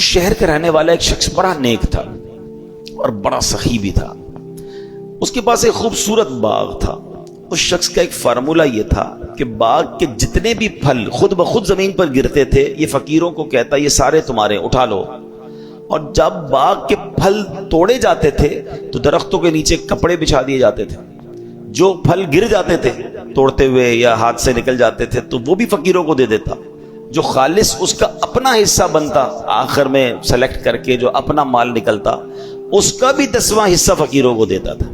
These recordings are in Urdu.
اس شہر کا رہنے والا ایک شخص بڑا نیک تھا اور بڑا سخی بھی تھا. اس کے پاس ایک خوبصورت باغ تھا. اس شخص کا ایک فارمولہ یہ تھا کہ باغ کے جتنے بھی پھل خود بخود زمین پر گرتے تھے یہ فقیروں کو کہتا یہ سارے تمہارے اٹھا لو. اور جب باغ کے پھل توڑے جاتے تھے تو درختوں کے نیچے کپڑے بچھا دیے جاتے تھے. جو پھل گر جاتے تھے توڑتے ہوئے یا ہاتھ سے نکل جاتے تھے تو وہ بھی فقیروں کو دے دیتا. جو خالص اس کا اپنا حصہ بنتا آخر میں سلیکٹ کر کے جو اپنا مال نکلتا اس کا بھی 10واں حصہ فقیروں کو دیتا تھا.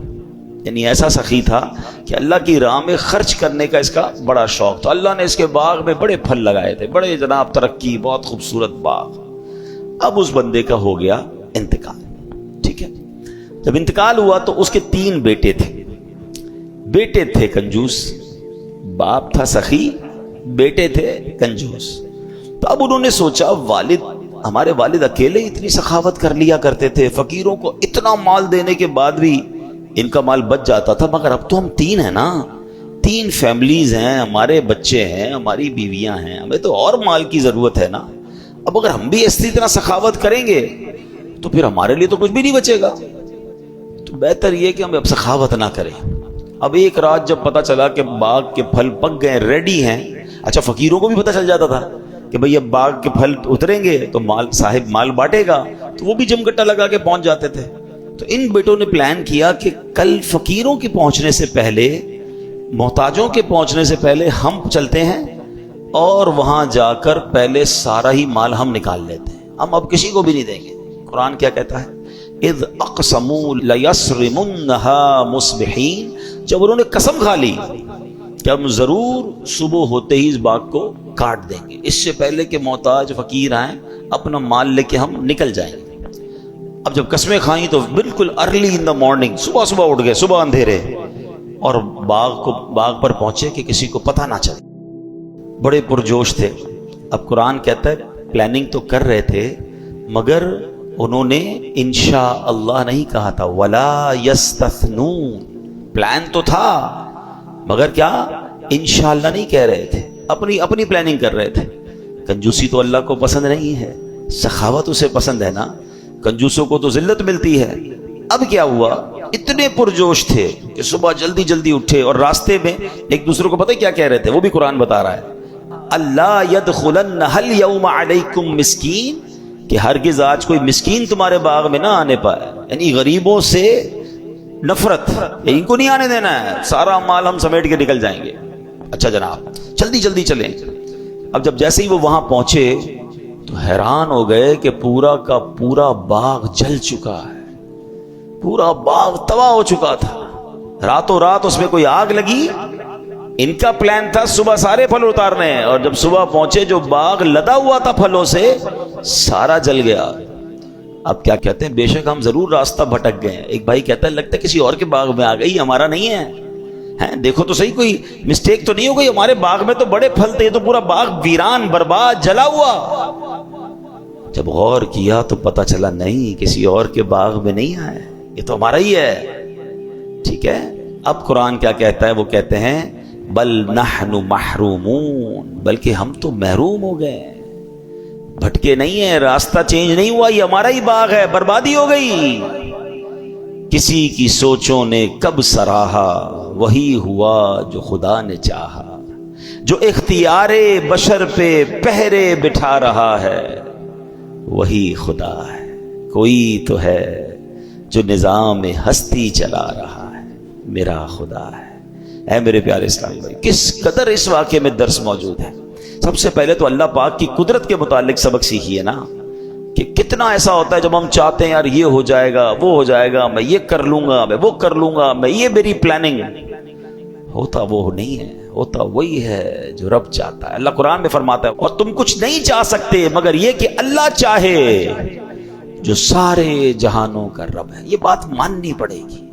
یعنی ایسا سخی تھا کہ اللہ کی راہ میں خرچ کرنے کا اس کا بڑا شوق تھا. اللہ نے اس کے باغ میں بڑے پھل لگائے تھے, بڑے جناب ترقی, بہت خوبصورت باغ. اب اس بندے کا ہو گیا انتقال. ٹھیک ہے, جب انتقال ہوا تو اس کے 3 بیٹے تھے. بیٹے تھے کنجوس, باپ تھا سخی, بیٹے تھے کنجوس. تو اب انہوں نے سوچا ہمارے والد اکیلے اتنی سخاوت کر لیا کرتے تھے, فقیروں کو اتنا مال دینے کے بعد بھی ان کا مال بچ جاتا تھا, مگر اب تو ہم 3 ہیں نا, 3 فیملیز ہیں, ہمارے بچے ہیں, ہماری بیویاں ہیں, ہمیں تو اور مال کی ضرورت ہے نا. اب اگر ہم بھی اسی طرح سخاوت کریں گے تو پھر ہمارے لیے تو کچھ بھی نہیں بچے گا. تو بہتر یہ کہ ہم اب سخاوت نہ کریں. اب ایک رات جب پتا چلا کہ باغ کے پھل پک گئے, ریڈی ہیں, اچھا فقیروں کو بھی پتا چل جاتا تھا کہ بھئی اب باغ کے پھل اتریں گے تو صاحب مال بانٹے گا, تو وہ بھی جمگٹا لگا کے پہنچ جاتے تھے. تو ان بیٹوں نے پلان کیا کہ کل فقیروں کے پہنچنے سے پہلے, محتاجوں کے پہنچنے سے پہلے ہم چلتے ہیں اور وہاں جا کر پہلے سارا ہی مال ہم نکال لیتے ہیں, ہم اب کسی کو بھی نہیں دیں گے. قرآن کیا کہتا ہے, اذ اقسموا لیصرمنها مصبحین, جب انہوں نے قسم کھا لی کہ ہم ضرور صبح ہوتے ہی اس باغ کو کاٹ دیں گے, اس سے پہلے کہ محتاج فقیر آئیں اپنا مال لے کے ہم نکل جائیں گے. اب جب قسمیں کھائیں تو بالکل ارلی ان دا مارننگ, صبح اٹھ گئے, صبح اندھیرے, اور باغ پر پہنچے کہ کسی کو پتہ نہ چلے. بڑے پرجوش تھے. اب قرآن کہتا ہے پلاننگ تو کر رہے تھے مگر انہوں نے انشاء اللہ نہیں کہا تھا, ولا یستثنون. پلان تو تھا مگر کیا انشاء اللہ نہیں کہہ رہے تھے, اپنی پلاننگ کر رہے تھے. کنجوسی تو اللہ کو پسند نہیں ہے, سخاوت اسے پسند ہے نا. کنجوسوں کو تو ذلت ملتی ہے. اب کیا ہوا, اتنے پرجوش تھے کہ صبح جلدی اٹھے اور راستے میں ایک دوسرے کو پتہ کیا کہہ رہے تھے, وہ بھی قرآن بتا رہا ہے, اللہ يدخلنها اليوم علیکم مسکین, کہ ہرگز آج کوئی مسکین تمہارے باغ میں نہ آنے پائے. یعنی غریبوں سے نفرت, ان کو نہیں آنے دینا ہے, سارا مال ہم سمیٹ کے نکل جائیں گے. اچھا جناب جلدی چلیں. اب جب جیسے ہی وہ وہاں پہنچے تو حیران ہو گئے کہ پورا کا پورا باغ جل چکا ہے, پورا باغ تباہ ہو چکا تھا. راتوں رات اس میں کوئی آگ لگی. ان کا پلان تھا صبح سارے پھل اتارنے, اور جب صبح پہنچے جو باغ لدا ہوا تھا پھلوں سے سارا جل گیا. اب کیا کہتے ہیں, بے شک ہم ضرور راستہ بھٹک گئے. ایک بھائی کہتا ہے لگتا ہے کسی اور کے باغ میں آ گئی, ہمارا نہیں ہے. دیکھو تو صحیح کوئی مسٹیک تو نہیں ہو گئی, ہمارے باغ میں تو بڑے پھل تھے, یہ تو پورا باغ ویران برباد جلا ہوا. جب غور کیا تو پتا چلا نہیں, کسی اور کے باغ میں نہیں آئے, یہ تو ہمارا ہی ہے. ٹھیک ہے. اب قرآن کیا کہتا ہے, وہ کہتے ہیں بل نحن محرومون, بلکہ ہم تو محروم ہو گئے, بھٹکے نہیں ہیں, راستہ چینج نہیں ہوا, یہ ہمارا ہی باغ ہے, بربادی ہو گئی. کسی کی سوچوں نے کب سراہا, وہی ہوا جو خدا نے چاہا. جو اختیار بشر پہ پہرے بٹھا رہا ہے وہی خدا ہے. کوئی تو ہے جو نظام ہستی چلا رہا ہے, میرا خدا ہے. اے میرے پیارے اسلامی بھائی, کس قدر اس واقعے میں درس موجود ہے. سب سے پہلے تو اللہ پاک کی قدرت کے متعلق سبق سیکھیے نا, کہ کتنا ایسا ہوتا ہے جب ہم چاہتے ہیں یار یہ ہو جائے گا, وہ ہو جائے گا, میں یہ کر لوں گا, میں وہ کر لوں گا, میں یہ میری پلاننگ. ہوتا وہ نہیں ہے, ہوتا وہی ہے جو رب چاہتا ہے. اللہ قرآن میں فرماتا ہے اور تم کچھ نہیں چاہ سکتے مگر یہ کہ اللہ چاہے جو سارے جہانوں کا رب ہے. یہ بات ماننی پڑے گی.